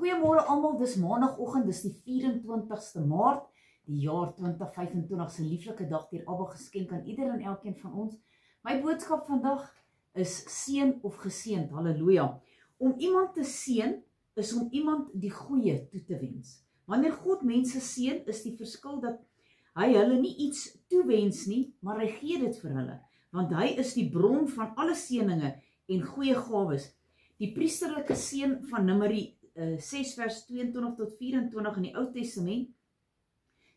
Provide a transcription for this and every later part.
Goeiemôre almal, dis maandagooggend, dis die 24ste Maart, die jaar 2025 se lieflike dag deur Abba geskenk aan ieder en elkeen van ons. My boodskap vandag is seën of geseënd, halleluja. Om iemand te seën is om iemand die goeie toe te wens. Wanneer God mense seën, is die verskil dat hy hulle nie iets toewens nie, maar hy gee dit vir hulle, want hy is die bron van alle seëninge en goeie gawes. Die priesterlike seën van Numeri 6 vers 22 tot 24 in die Ou Testament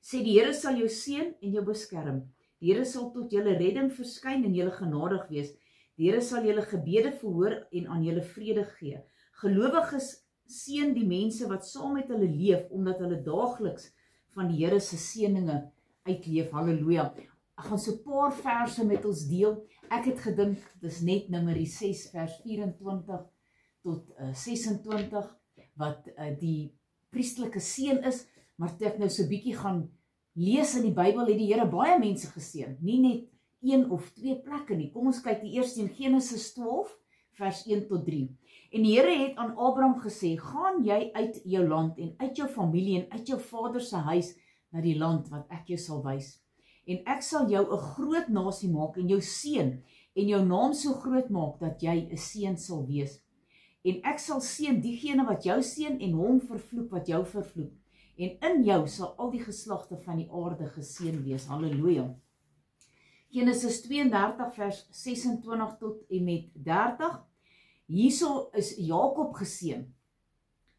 sê die Here sal jou seën en jou beskerm. Die Here sal tot julle redding verskyn en julle genadig wees. Die Here sal julle gebede verhoor en aan julle vrede gee. Gelowiges seën die mense wat saam met hulle leef, omdat hulle daagliks van die Here se seëninge uitleef. Halleluja. Ek gaan so 'n paar verse met ons deel. Ek het gedink dis net Numeri 6 vers 24 tot 26 wat die priesterlike seën is, maar toe ek nou so 'n bietjie gaan lees in die Bybel, het die Here baie mense geseën, nie net 1 of 2 plekke nie. Kom ons kyk die eerste in Genesis 12 vers 1 tot 3. En die Here het aan Abraham gesê: "Gaan jy uit jou land en uit jou familie en uit jou vader se huis na die land wat ek jou sal wys. En ek sal jou 'n groot nasie maak en jou seën en jou naam so groot maak dat jy 'n seën sal wees. En ek sal seën diegene wat jou seën en hom vervloek wat jou vervloek. En in jou sal al die geslagte van die aarde geseën wees." Halleluja. Genesis 32 vers 26 tot en met 30. Hierso is Jakob geseën.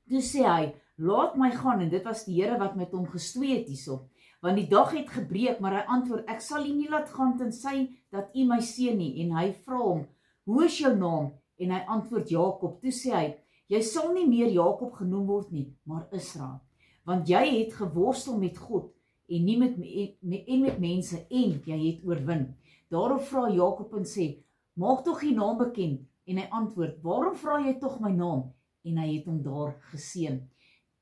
Toe sê hy: "Laat my gaan," en dit was die Here wat met hom gestoei het hierso. "Want die dag het gebreek," maar hy antwoord: "Ek sal u nie laat gaan tensy dat u my seën nie." En hy vra hom: "Hoe is jou naam?" En hy antwoord Jakob. Toe sê hy: "Jy sal nie meer Jakob genoem word nie, maar Israel, want jy het geworstel met God en nie met mense en jy het oorwin." Daarop vra Jakob en sê: "Maak tog u naam bekend." En hy antwoord: "Waarom vra jy tog my naam?" En hy het hom daar geseën.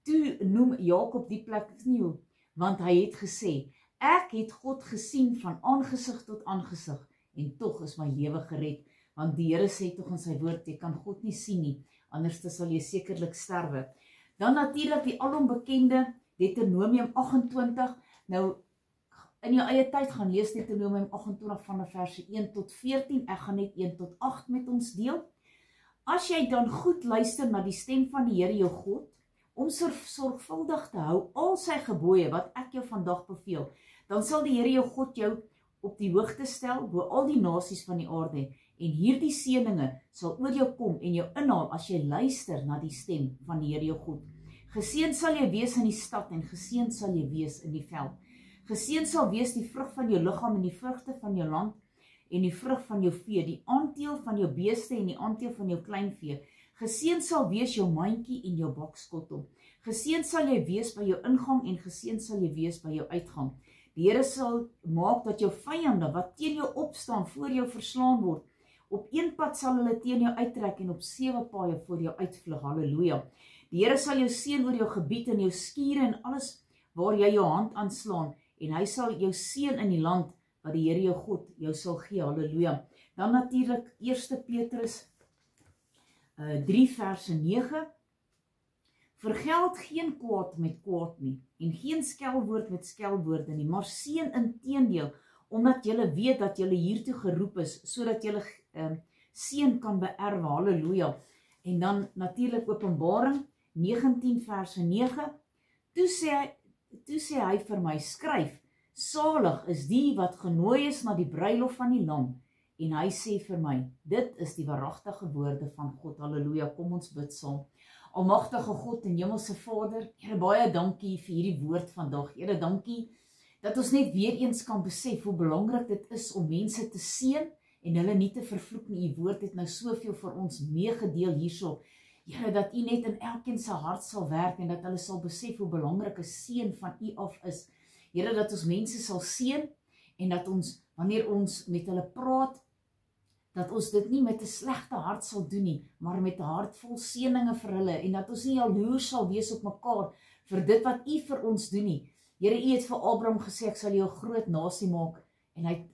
Toe noem Jakob die plek nie, want hy het gesê: "Ek het God gesien van aangesig tot aangesig en tog is my lewe gered." Want die Here sê tog in sy woord: "Jy kan God nie sien nie, anders sal jy sekerlik sterwe." Dan natuurlik die alombekende Deuteronomium 28. Nou in jou eie tyd gaan lees Deuteronomium 28 van verse 1 tot 14. Ek gaan net 1 tot 8 met ons deel. "As jy dan goed luister na die stem van die Here jou God, om sorgvuldig te hou al sy gebooie wat ek jou vandag beveel, dan sal die Here jou God jou op die hoogte stel bo al die nasies van die aarde, en hierdie seëninge sal oor jou kom en jou inhaal as jy luister na die stem van die Here jou God. Geseën sal jy wees in die stad en geseën sal jy wees in die veld. Geseën sal wees die vrug van jou liggaam en die vrugte van jou land en die vrug van jou vee, die aanteel van jou beeste en die aanteel van jou kleinvee. Geseën sal wees jou mandjie en jou bakskottel. Geseën sal jy wees by jou ingang en geseën sal jy wees by jou uitgang. Die Here sal maak dat jou vyande wat teen jou opstaan voor jou verslaan word. Op een pad sal hulle teen jou uittrek en op 7 paaie voor jou uitvlug." Halleluja. Die Here sal jou seën oor jou gebied en jou skure en alles waar jy jou hand aanslaan, en hy sal jou seën in die land wat die Here jou God jou sal gee. Halleluja. Dan natuurlik 1 Petrus 3 verse 9. "Vergeld geen kwaad met kwaad nie, en geen skelwoord met skelwoorde nie, maar seën inteendeel, omdat julle weet dat julle hiertoe geroep is, sodat julle seën kan beerwe." Halleluja. En dan natuurlik Openbaring 19 verse 9. Toe sê hy vir my: "Skryf, salig is die wat genooi is na die bruilof van die lam." En hy sê vir my: "Dit is die waaragtige woorde van God." Halleluja. Kom ons bid saam. Almagtige God en Hemelse Vader, Here, baie dankie vir hierdie woord vandag. Here, dankie dat ons net weer eens kan besef hoe belangrik dit is om mense te seën en hulle nie te vervloek nie. U woord het nou soveel vir ons meegedeel hierso. Here, dat u net in elkeen se hart sal werk en dat hulle sal besef hoe belangrik 'n seën van u af is. Here, dat ons mense sal seën en dat ons, wanneer ons met hulle praat, dat ons dit nie met 'n slegte hart sal doen nie, maar met 'n hart vol seëninge vir hulle, en dat ons nie jaloers sal wees op mekaar vir dit wat u vir ons doen nie. Here, u het vir Abraham gesê: "Ek sal jou 'n groot nasie maak." En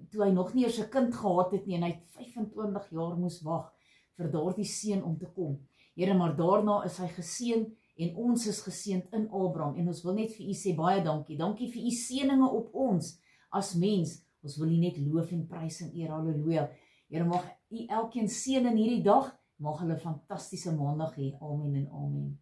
toe hy nog nie eers 'n kind gehad het nie, en hy het 25 jaar moes wag vir daardie seun om te kom. Here, maar daarna is hy geseën en ons is geseënd in Abraham, en ons wil net vir u sê baie dankie, dankie vir u seëninge op ons, as mens, ons wil u net loof en prys en eer, halleluja. Here, mag u elkeen seën in hierdie dag, mag hulle 'n fantastiese maandag hê, amen en amen.